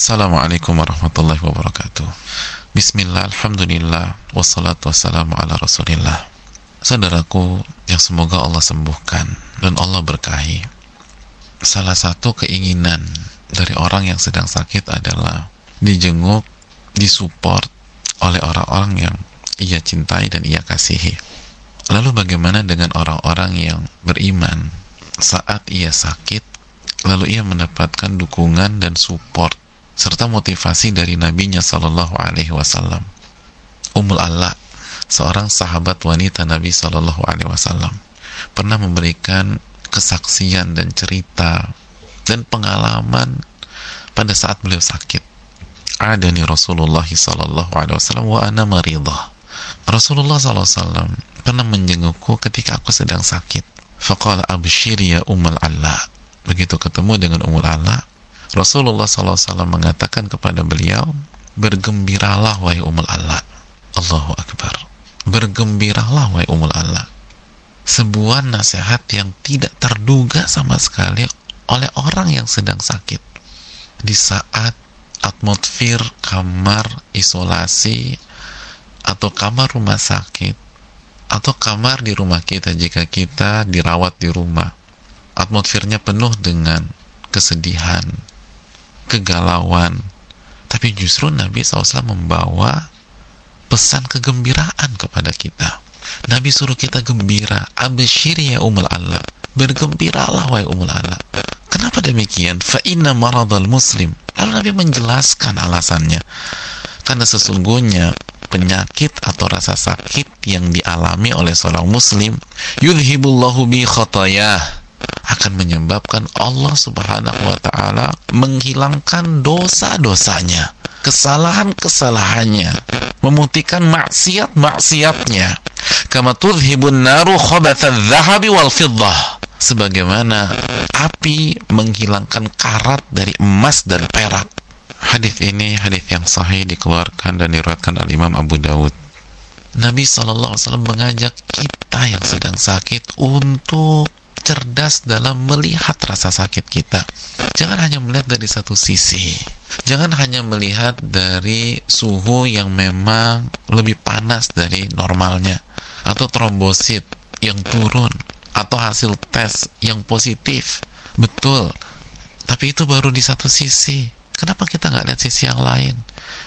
Assalamualaikum warahmatullahi wabarakatuh. Bismillah, alhamdulillah, wassalatu wassalamu ala rasulillah. Saudaraku yang semoga Allah sembuhkan dan Allah berkahi, salah satu keinginan dari orang yang sedang sakit adalah dijenguk, disupport oleh orang-orang yang ia cintai dan ia kasihi. Lalu bagaimana dengan orang-orang yang beriman saat ia sakit, lalu ia mendapatkan dukungan dan support serta motivasi dari nabinya sallallahu alaihi wasallam. Ummul Ala, seorang sahabat wanita Nabi sallallahu alaihi wasallam, pernah memberikan kesaksian dan cerita dan pengalaman pada saat beliau sakit. Adani Rasulullah sallallahu alaihi wasallam wa ana maridah. Rasulullah sallallahu alaihi wasallam pernah menjengukku ketika aku sedang sakit. Faqala abshiri ya Ummul Ala. Begitu ketemu dengan Ummul Ala, Rasulullah SAW mengatakan kepada beliau, bergembiralah wahai Ummul Ala. Allahu Akbar. Bergembiralah wahai Ummul Ala. Sebuah nasihat yang tidak terduga sama sekali oleh orang yang sedang sakit. Di saat atmosfer kamar isolasi atau kamar rumah sakit atau kamar di rumah kita jika kita dirawat di rumah, atmosfernya penuh dengan kesedihan, kegalauan, tapi justru Nabi SAW membawa pesan kegembiraan kepada kita. Nabi suruh kita gembira. Abshiri ya Ummul Ala, bergembiralah wahai Ummul Ala. Kenapa demikian? Fa inna maradhal muslim. Lalu Nabi menjelaskan alasannya, karena sesungguhnya penyakit atau rasa sakit yang dialami oleh seorang muslim, yudhibullahu bi khatayah, akan menyebabkan Allah Subhanahu wa ta'ala menghilangkan dosa-dosanya, kesalahan-kesalahannya, memutihkan maksiat-maksiatnya. Kama tudhibun naru khabathadz dzahabi wal fiddah, sebagaimana api menghilangkan karat dari emas dan perak. Hadis ini hadis yang sahih, dikeluarkan dan diriwayatkan oleh Imam Abu Dawud. Nabi SAW mengajak kita yang sedang sakit untuk cerdas dalam melihat rasa sakit kita. Jangan hanya melihat dari satu sisi. Jangan hanya melihat dari suhu yang memang lebih panas dari normalnya, atau trombosit yang turun, atau hasil tes yang positif. Betul, tapi itu baru di satu sisi. Kenapa kita nggak lihat sisi yang lain?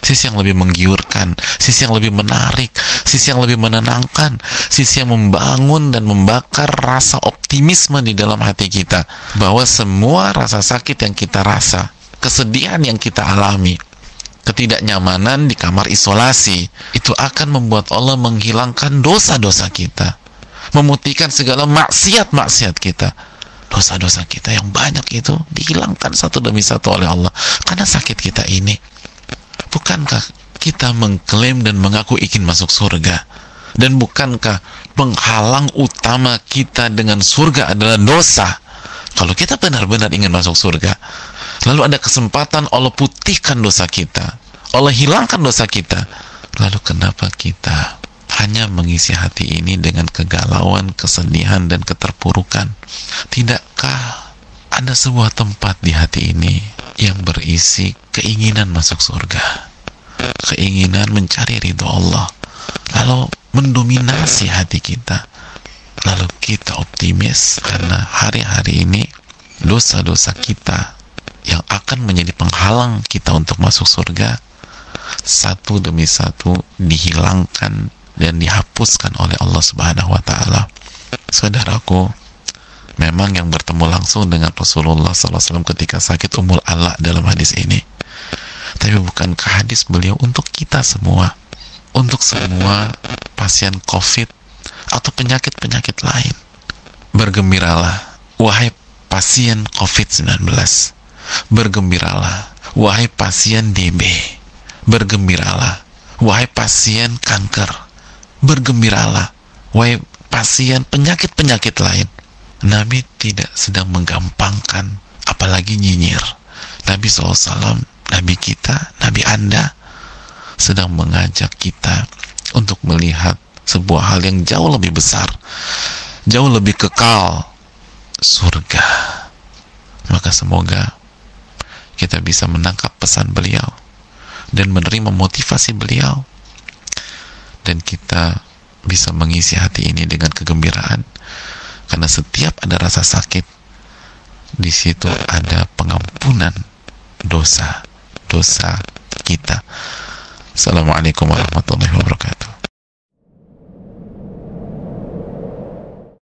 Sisi yang lebih menggiurkan, sisi yang lebih menarik, sisi yang lebih menenangkan, sisi yang membangun dan membakar rasa optimisme di dalam hati kita, bahwa semua rasa sakit yang kita rasa, kesedihan yang kita alami, ketidaknyamanan di kamar isolasi, itu akan membuat Allah menghilangkan dosa-dosa kita, memutihkan segala maksiat-maksiat kita. Dosa-dosa kita yang banyak itu dihilangkan satu demi satu oleh Allah karena sakit kita ini. Bukankah kita mengklaim dan mengaku ingin masuk surga? Dan bukankah penghalang utama kita dengan surga adalah dosa? Kalau kita benar-benar ingin masuk surga, lalu ada kesempatan Allah putihkan dosa kita, Allah hilangkan dosa kita, lalu kenapa kita hanya mengisi hati ini dengan kegalauan, kesedihan, dan keterpurukan? Tidakkah ada sebuah tempat di hati ini yang berisi keinginan masuk surga, keinginan mencari ridho Allah, lalu mendominasi hati kita, lalu kita optimis karena hari-hari ini dosa-dosa kita yang akan menjadi penghalang kita untuk masuk surga satu demi satu dihilangkan dan dihapuskan oleh Allah Subhanahu wa ta'ala. Saudaraku, memang yang bertemu langsung dengan Rasulullah SAW ketika sakit Ummul Ala dalam hadis ini, tapi bukankah hadis beliau untuk kita semua, untuk semua pasien COVID atau penyakit-penyakit lain? Bergembiralah wahai pasien COVID-19, bergembiralah wahai pasien DB, bergembiralah wahai pasien kanker, bergembiralah wahai pasien penyakit-penyakit lain. Nabi tidak sedang menggampangkan, apalagi nyinyir. Nabi SAW, Nabi kita, Nabi Anda, sedang mengajak kita untuk melihat sebuah hal yang jauh lebih besar, jauh lebih kekal, surga. Maka semoga kita bisa menangkap pesan beliau dan menerima motivasi beliau, dan kita bisa mengisi hati ini dengan kegembiraan, karena setiap ada rasa sakit, di situ ada pengampunan dosa kita. Assalamualaikum warahmatullahi wabarakatuh.